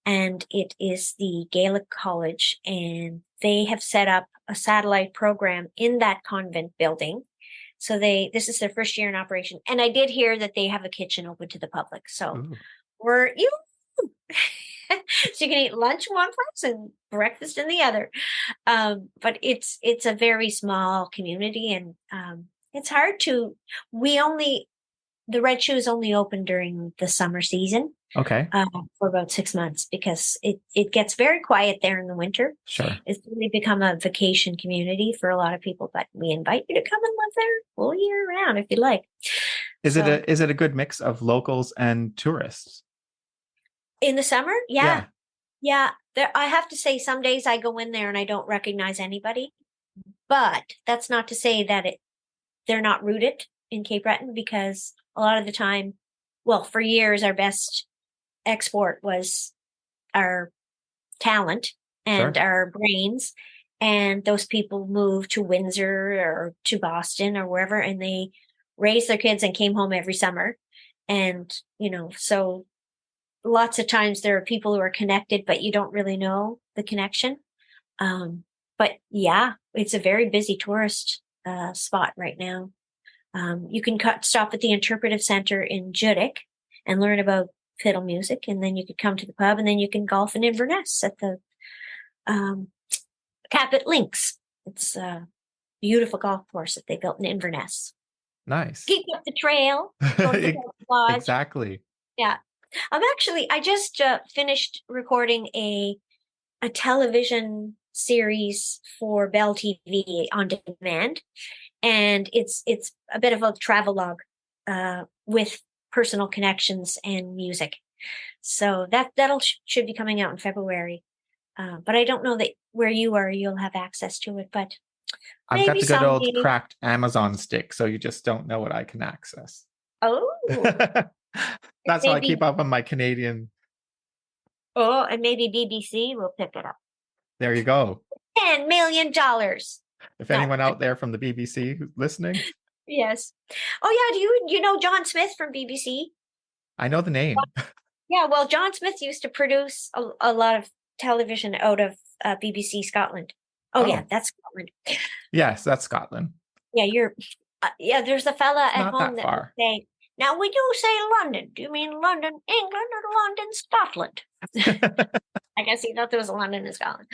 and it is the Gaelic college, and they have set up a satellite program in that convent building. So this is their first year in operation, and I did hear that they have a kitchen open to the public. So Ooh. so you can eat lunch in one place and breakfast in the other. But it's a very small community, and it's hard to. We only the Red Shoe is only open during the summer season Okay. for about 6 months because it gets very quiet there in the winter. Sure. It's really become a vacation community for a lot of people, but we invite you to come and live there all year round if you'd like. Is So, it a good mix of locals and tourists? in the summer? Yeah. Yeah. There, I have to say, some days I go in there and I don't recognize anybody, but that's not to say that they're not rooted in Cape Breton because a lot of the time, well, for years, our best export was our talent and Sure. our brains. And those people moved to Windsor or to Boston or wherever, and they raised their kids and came home every summer. And, so lots of times there are people who are connected, but you don't really know the connection. But yeah, it's a very busy tourist spot right now. You can stop at the Interpretive Center in Judic and learn about fiddle music, and then you could come to the pub, and then you can golf in Inverness at the Cabot Links. It's a beautiful golf course that they built in Inverness. Nice. Keep up the trail. Go to the Lodge. Exactly. Yeah. I just finished recording a television series for Bell TV on demand, and it's a bit of a travelogue with personal connections and music. So that'll should be coming out in February. But I don't know that where you are, you'll have access to it, but I've got maybe the good old someday. cracked Amazon stick, so you just don't know what I can access. Oh, That's how I maybe. keep up on my Canadian. Oh, and maybe BBC will pick it up. There you go. $10 million. If No. anyone out there from the BBC who's listening, Yes. Oh yeah, do you know John Smith from BBC? I know the name. Yeah, well, John Smith used to produce a lot of television out of BBC Scotland. Oh yeah, that's Scotland. Yes, that's Scotland. Yeah, there's a fella at Not home that that would far. say, now when you say London, do you mean London, England, or London, Scotland? I guess he thought there was a London in Scotland.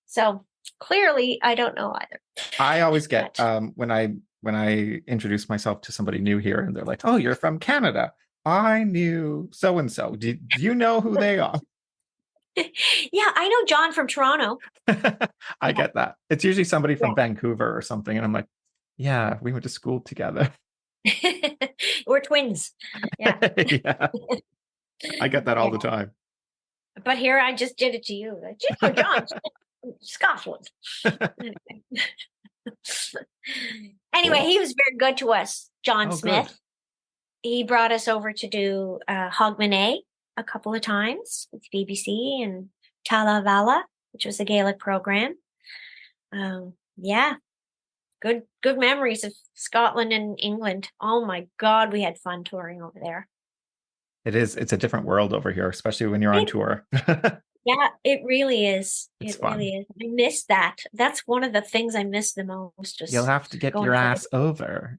So clearly I don't know either. I always get when I introduce myself to somebody new here and they're like, "Oh, you're from Canada. I knew so and so. Do you know who they are?" Yeah, I know John from Toronto. I get that. It's usually somebody from Vancouver or something, and I'm like, "Yeah, we went to school together." We're twins. Yeah. Yeah. I get that all the time. But here I just did it to you. Like, John, Scotland. Anyway, Cool. he was very good to us, John Smith. Good. He brought us over to do Hogmanay a couple of times with BBC and Tala Vala, which was a Gaelic program. Yeah, good memories of Scotland and England. Oh my God, we had fun touring over there. It's a different world over here, especially when you're on tour. Yeah, it really is. It's It fun. really is. I miss that. That's one of the things I miss the most. You'll have to get your ass over.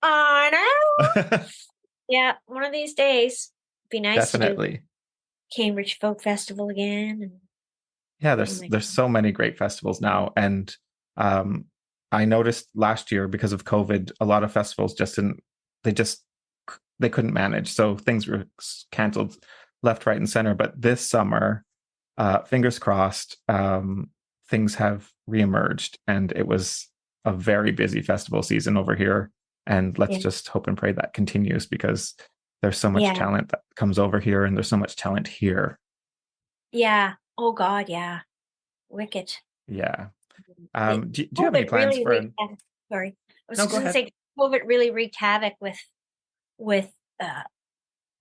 I know. Yeah, one of these days. Be nice Definitely. to do Cambridge Folk Festival again. And, yeah, there's so many great festivals now, and I noticed last year because of COVID, a lot of festivals they couldn't manage, so things were canceled left, right, and center. But this summer, fingers crossed, things have reemerged, and it was a very busy festival season over here. And let's just hope and pray that continues because there's so much talent that comes over here, and there's so much talent here. Yeah. Oh God. Yeah. Wicked. Yeah. Do you have any plans for? Sorry, I was No, just go going to ahead. say COVID really wreaked havoc with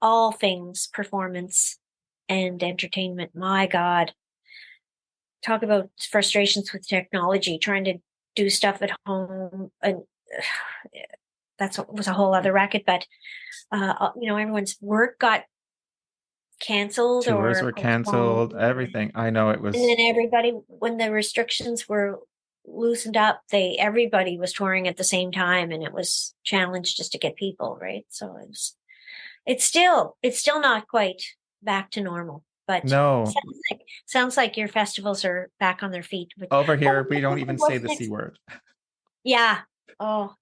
all things performance and entertainment. My God, talk about frustrations with technology, trying to do stuff at home, and was a whole other racket. But everyone's work got canceled, Tours were canceled. Everything. I know it was. And then everybody, when the restrictions were loosened up, everybody was touring at the same time, and it was challenged just to get people right. So it's still not quite back to normal, but no. Sounds like your festivals are back on their feet. Over here, we don't even say the C word. Yeah. Oh.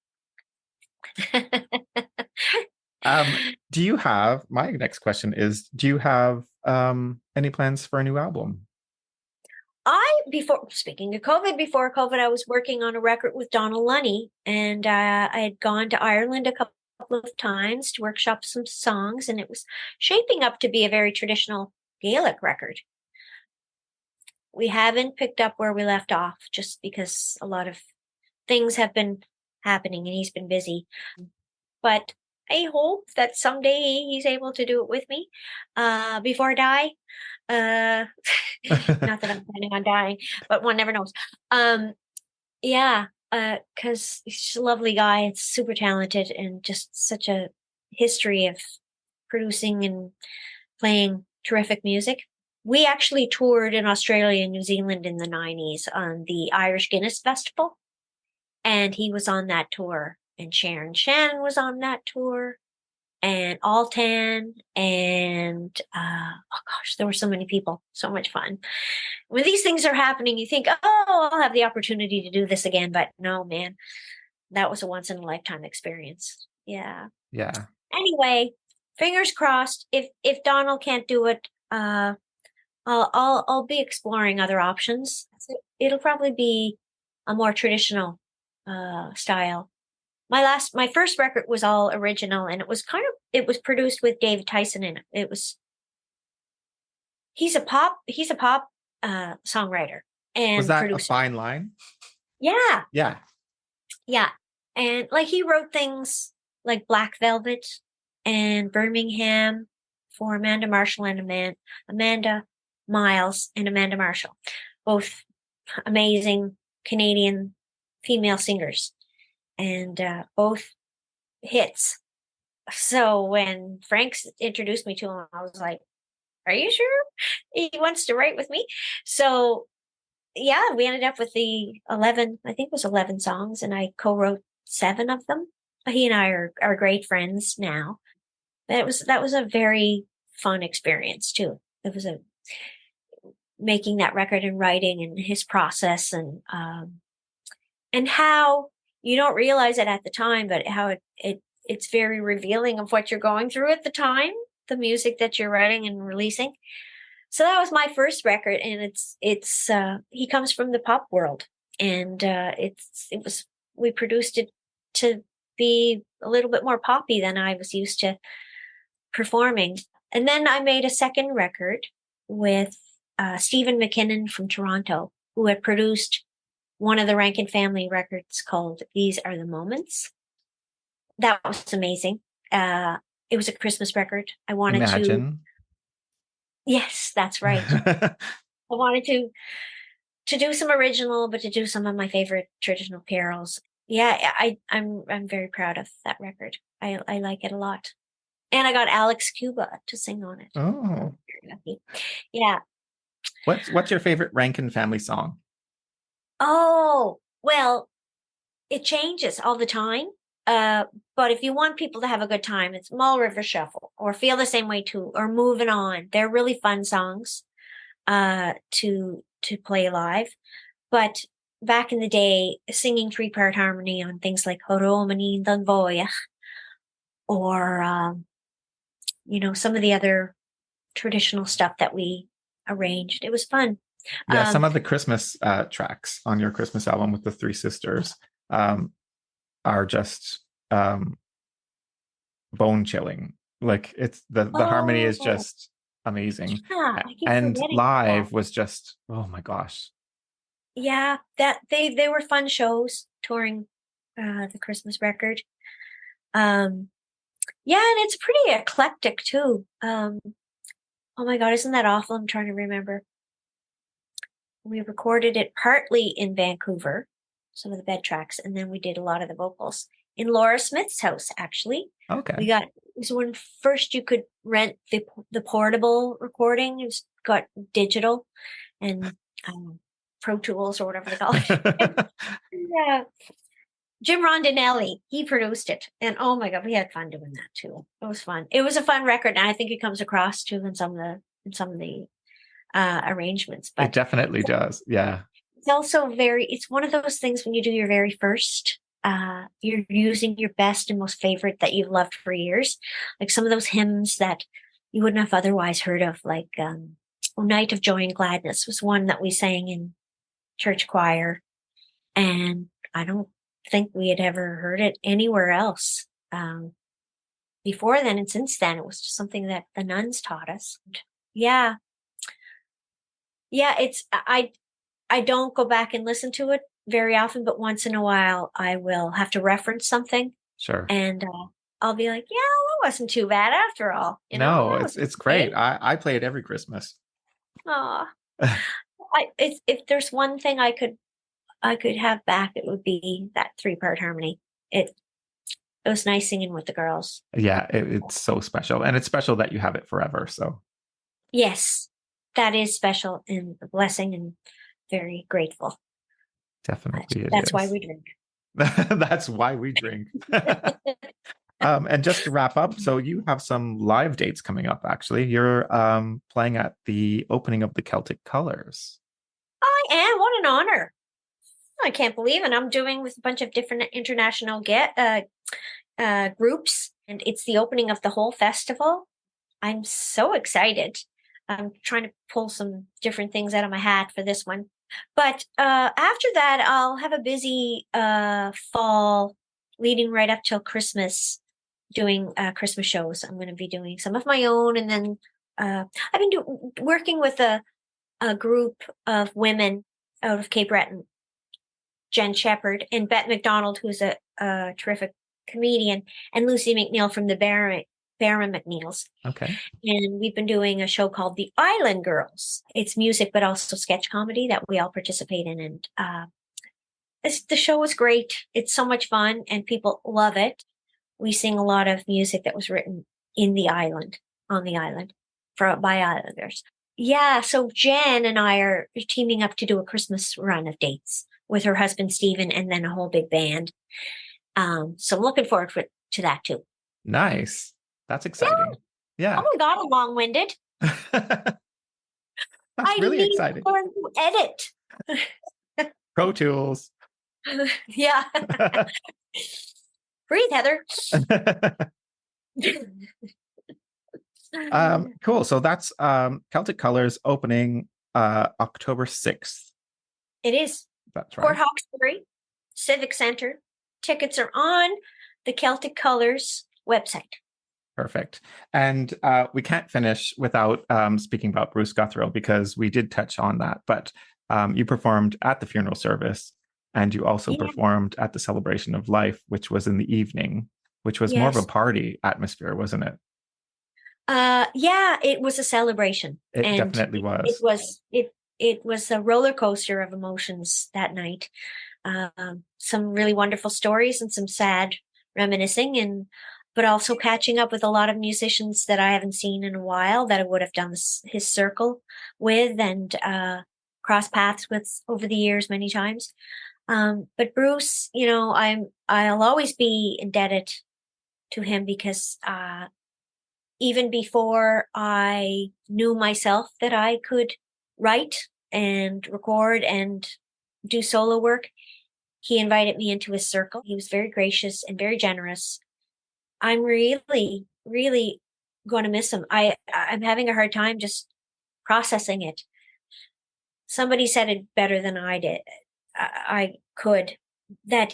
Do you have, my next question is, do you have any plans for a new album? Before COVID, I was working on a record with Donald Lunny, and I had gone to Ireland a couple of times to workshop some songs, and it was shaping up to be a very traditional Gaelic record. We haven't picked up where we left off just because a lot of things have been happening and he's been busy. But I hope that someday he's able to do it with me before I die. Not that I'm planning on dying, but one never knows. Yeah, because he's just a lovely guy. It's super talented and just such a history of producing and playing terrific music. We actually toured in Australia and New Zealand in the 90s on the Irish Guinness Festival. And he was on that tour. And Sharon Shannon was on that tour. And Altan. And, oh gosh, there were so many people. So much fun. When these things are happening, you think, oh, I'll have the opportunity to do this again. But no, man, that was a once in a lifetime experience. Yeah. Yeah. Anyway, fingers crossed. If Donald can't do it, I'll be exploring other options. It'll probably be a more traditional style. My first record was all original, and it was produced with David Tyson in it. He's a pop songwriter Was and that a producer. fine line? Yeah, Yeah. yeah, and like he wrote things like Black Velvet and Birmingham for Amanda Marshall and Amanda Miles and Amanda Marshall, both amazing Canadian female singers, and both hits. So when Frank introduced me to him, I was like, "Are you sure he wants to write with me?" So yeah, we ended up with the 11, I think it was 11 songs, and I co-wrote 7 of them. He and I are great friends now. That was a very fun experience too. It was making that record and writing and his process and how you don't realize it at the time, but how it's very revealing of what you're going through at the time, the music that you're writing and releasing. So that was my first record, and it's he comes from the pop world, and we produced it to be a little bit more poppy than I was used to performing. And then I made a second record with Stephen McKinnon from Toronto, who had produced one of the Rankin Family records called These Are the Moments. That was amazing. It was a Christmas record. I wanted Imagine. Yes, that's right. I wanted to do some original, but to do some of my favorite traditional carols. Yeah, I'm very proud of that record. I like it a lot. And I got Alex Cuba to sing on it. Oh. Very lucky. Yeah. What's your favorite Rankin Family song? Oh, well, it changes all the time. But if you want people to have a good time, it's Mull River Shuffle or Feel the Same Way Too or Moving On. They're really fun songs to play live. But back in the day, singing 3-part harmony on things like Horomani Dunvoya or some of the other traditional stuff that we arranged. It was fun. Yeah, some of the Christmas tracks on your Christmas album with the 3 sisters are just bone chilling. Like it's the harmony is just amazing. Yeah, and live was just, oh my gosh. Yeah, that they were fun shows touring the Christmas record. Yeah, and it's pretty eclectic too. Oh my God, isn't that awful? I'm trying to remember. We recorded it partly in Vancouver, some of the bed tracks, and then we did a lot of the vocals in Laura Smith's house, actually. Okay. It was when first you could rent the portable recording. It got digital and Pro Tools or whatever they call it. Yeah. Jim Rondinelli, he produced it. And oh my God, we had fun doing that too. It was fun. It was a fun record, and I think it comes across too in some of the arrangements. But it definitely does. Yeah. it's also it's one of those things when you do your very first you're using your best and most favorite that you've loved for years. Like some of those hymns that you wouldn't have otherwise heard of, like "O Night of Joy and Gladness" was one that we sang in church choir. And I don't think we had ever heard it anywhere else before then. And since then, it was just something that the nuns taught us. Yeah. Yeah, I don't go back and listen to it very often, but once in a while I will have to reference something Sure. and I'll be like, yeah, well, that wasn't too bad after all. No, That it's was great. okay. I play it every Christmas. Aw. If there's one thing I could have back, it would be that 3-part harmony. It was nice singing with the girls. Yeah, it's so special. And it's special that you have it forever. So Yes, that is special and a blessing and very grateful. definitely it That's is. why we drink. That's why we drink. And just to wrap up, so you have some live dates coming up, actually. You're playing at the opening of the Celtic Colors. I am. What an honor. I can't believe it. I'm doing with a bunch of different international groups, and it's the opening of the whole festival. I'm so excited. I'm trying to pull some different things out of my hat for this one. But after that, I'll have a busy fall leading right up till Christmas, doing Christmas shows. I'm going to be doing some of my own, and then I've been working with a group of women out of Cape Breton, Jen Shepherd and Bette McDonald, who's a terrific comedian, and Lucy McNeil from the Baron McNeils. Okay. And we've been doing a show called The Island Girls. It's music, but also sketch comedy that we all participate in. And the show is great. It's so much fun, and people love it. We sing a lot of music that was written in the island, on the island, by islanders. Yeah, so Jen and I are teaming up to do a Christmas run of dates with her husband, Stephen, and then a whole big band. So I'm looking forward to that too. Nice. That's exciting. Yeah. Oh my God, I'm long-winded. That's I really need exciting. to learn to edit. Pro Tools. Yeah. Breathe, Heather. Cool. So that's Celtic Colors opening October 6th. It is. That's right. Port Hawkesbury Civic Center. Tickets are on the Celtic Colors website. Perfect. And we can't finish without speaking about Bruce Guthrill, because we did touch on that. But you performed at the funeral service, and you also performed at the celebration of life, which was in the evening, which was more of a party atmosphere, wasn't it? Yeah, it was a celebration. It definitely was. It was a roller coaster of emotions that night. Some really wonderful stories and some sad reminiscing, but also catching up with a lot of musicians that I haven't seen in a while that I would have done his circle with and crossed paths with over the years many times. But Bruce, I'll always be indebted to him because even before I knew myself that I could write and record and do solo work, he invited me into his circle. He was very gracious and very generous. I'm really, really going to miss him. I'm having a hard time just processing it. Somebody said it better than I did. I could, that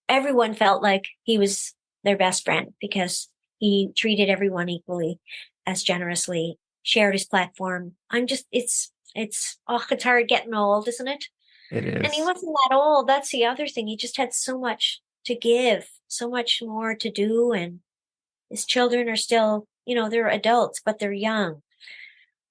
everyone felt like he was their best friend because he treated everyone equally, as generously, shared his platform. It's hard getting old, isn't it? It is. And he wasn't that old. That's the other thing. He just had so much to give, so much more to do. And his children are still, they're adults, but they're young.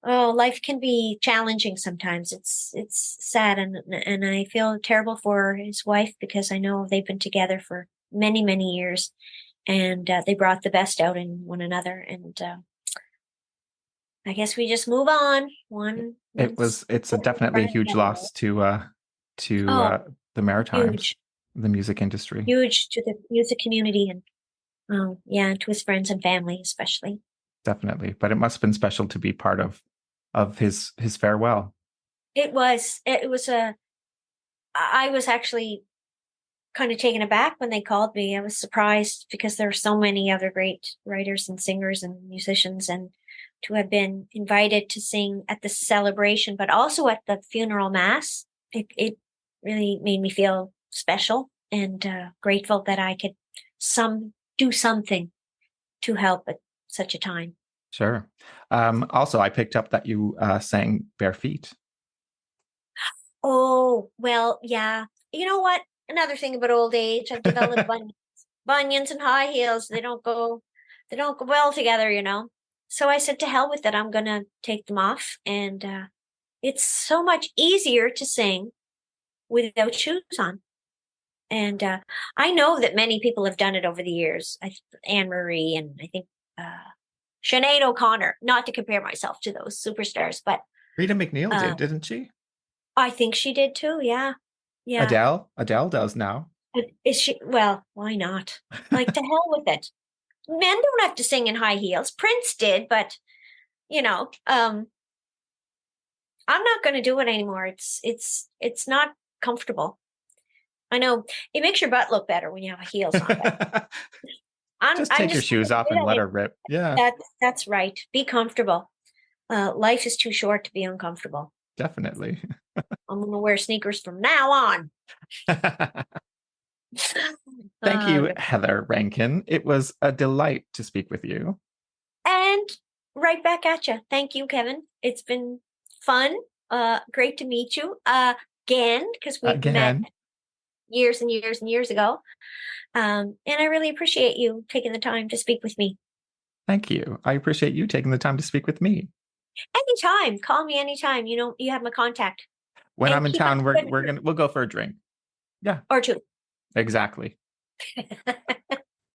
Oh, life can be challenging sometimes. It's sad. And I feel terrible for his wife because I know they've been together for many, many years. And they brought the best out in one another. And I guess we just move on. It's definitely a huge loss to the Maritimes, the music industry. Huge to the music community and to his friends and family especially. Definitely, but it must have been special to be part of his farewell. It was. I was actually kind of taken aback when they called me. I was surprised because there are so many other great writers and singers and musicians, and to have been invited to sing at the celebration, but also at the funeral mass, it really made me feel special and grateful that I could do something to help at such a time. Sure. Also, I picked up that you sang Bare Feet. Oh, well, yeah. You know what? Another thing about old age, I've developed bunions and high heels. They don't go well together, you know. So I said, to hell with it. I'm going to take them off. And it's so much easier to sing without shoes on. And I know that many people have done it over the years. Anne Marie and I think Sinead O'Connor, not to compare myself to those superstars, but Rita McNeil did, didn't she? I think she did too. Yeah. Yeah. Adele does now. Is she? Well, why not? Like, to hell with it. Men don't have to sing in high heels. Prince did, but I'm not going to do it anymore. It's not comfortable. I know it makes your butt look better when you have heels on. But Just take your shoes off and let her rip. Yeah, that's right. Be comfortable. Life is too short to be uncomfortable. Definitely. I'm going to wear sneakers from now on. Thank you, Heather Rankin. It was a delight to speak with you. And right back at you. Thank you, Kevin. It's been fun. Great to meet you again, because we've met years and years and years ago. And I really appreciate you taking the time to speak with me. Thank you. I appreciate you taking the time to speak with me. Anytime. Call me anytime. You have my contact. When I'm in town, we'll go for a drink. Yeah. Or two. Exactly.